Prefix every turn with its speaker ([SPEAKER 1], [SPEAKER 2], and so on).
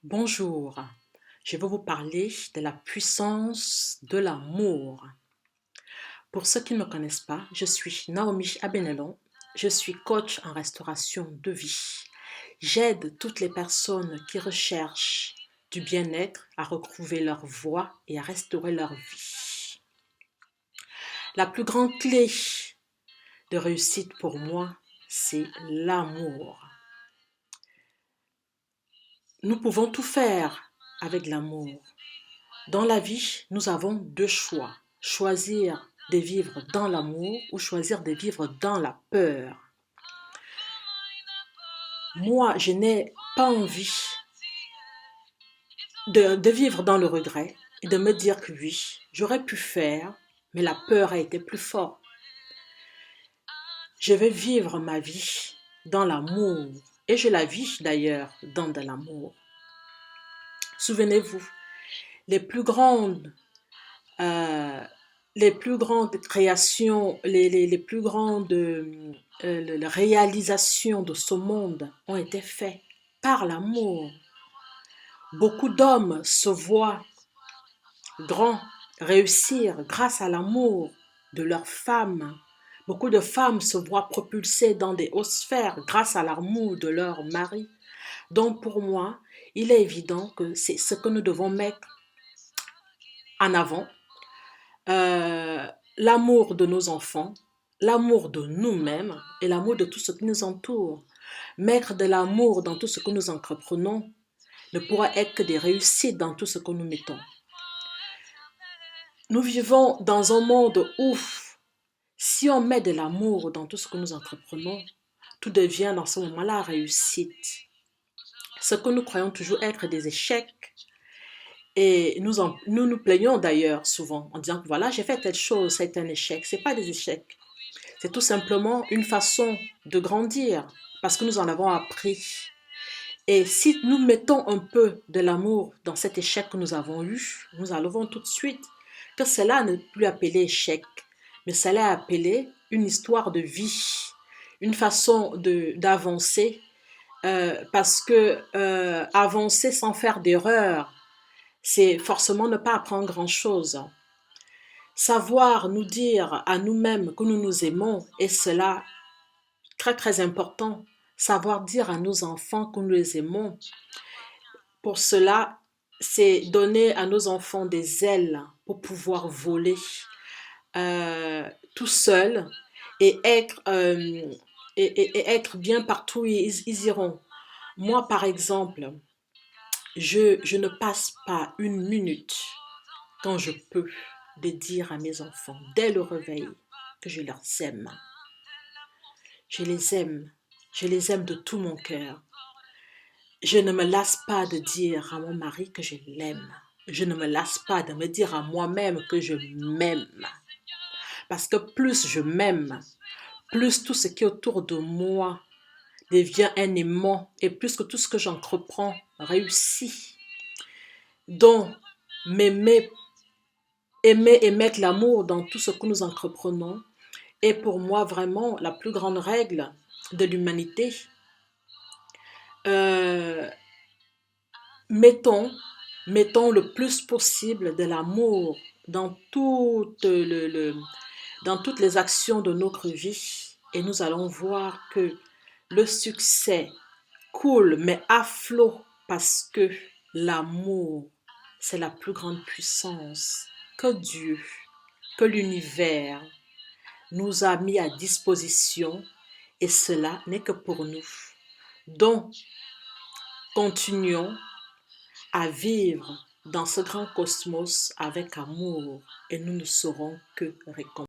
[SPEAKER 1] Bonjour, je vais vous parler de la puissance de l'amour. Pour ceux qui ne me connaissent pas, je suis Naomi Abenelon, je suis coach en restauration de vie. J'aide toutes les personnes qui recherchent du bien-être à retrouver leur voie et à restaurer leur vie. La plus grande clé de réussite pour moi, c'est l'amour. Nous pouvons tout faire avec l'amour. Dans la vie, nous avons deux choix. Choisir de vivre dans l'amour ou choisir de vivre dans la peur. Moi, je n'ai pas envie de vivre dans le regret et de me dire que oui, j'aurais pu faire, mais la peur a été plus forte. Je vais vivre ma vie dans l'amour et je la vis d'ailleurs dans de l'amour. Souvenez-vous, les plus grandes créations, les plus grandes réalisations de ce monde ont été faites par l'amour. Beaucoup d'hommes se voient grands réussir grâce à l'amour de leurs femmes. Beaucoup de femmes se voient propulsées dans des hautes sphères grâce à l'amour de leur mari. Donc pour moi, il est évident que c'est ce que nous devons mettre en avant. L'amour de nos enfants, l'amour de nous-mêmes et l'amour de tout ce qui nous entoure. Mettre de l'amour dans tout ce que nous entreprenons ne pourra être que des réussites dans tout ce que nous mettons. Nous vivons dans un monde où, si on met de l'amour dans tout ce que nous entreprenons, tout devient dans ce moment-là réussite. Ce que nous croyons toujours être des échecs, et nous plaignons d'ailleurs souvent en disant que voilà, j'ai fait telle chose, c'est un échec. Ce n'est pas des échecs. C'est tout simplement une façon de grandir parce que nous en avons appris. Et si nous mettons un peu de l'amour dans cet échec que nous avons eu, nous allons tout de suite que cela n'est plus appelé échec, mais cela est appelé une histoire de vie, une façon d'avancer, parce que avancer sans faire d'erreur, c'est forcément ne pas apprendre grand-chose. Savoir nous dire à nous-mêmes que nous nous aimons, et cela très très important. Savoir dire à nos enfants que nous les aimons. Pour cela, c'est donner à nos enfants des ailes pour pouvoir voler tout seuls et être bien partout où ils iront. Moi, par exemple, je ne passe pas une minute quand je peux de dire à mes enfants dès le réveil que je les aime. Je les aime de tout mon cœur. Je ne me lasse pas de dire à mon mari que je l'aime. Je ne me lasse pas de me dire à moi-même que je m'aime. Parce que plus je m'aime, plus tout ce qui est autour de moi devient un aimant et plus que tout ce que j'entreprends réussit. Donc, aimer et mettre l'amour dans tout ce que nous entreprenons est pour moi vraiment la plus grande règle de l'humanité. Mettons le plus possible de l'amour dans toutes les actions de notre vie et nous allons voir que le succès coule mais à flot parce que l'amour, c'est la plus grande puissance que Dieu, que l'univers nous a mis à disposition et cela n'est que pour nous. Donc, continuons à vivre dans ce grand cosmos avec amour et nous ne serons que récompensés.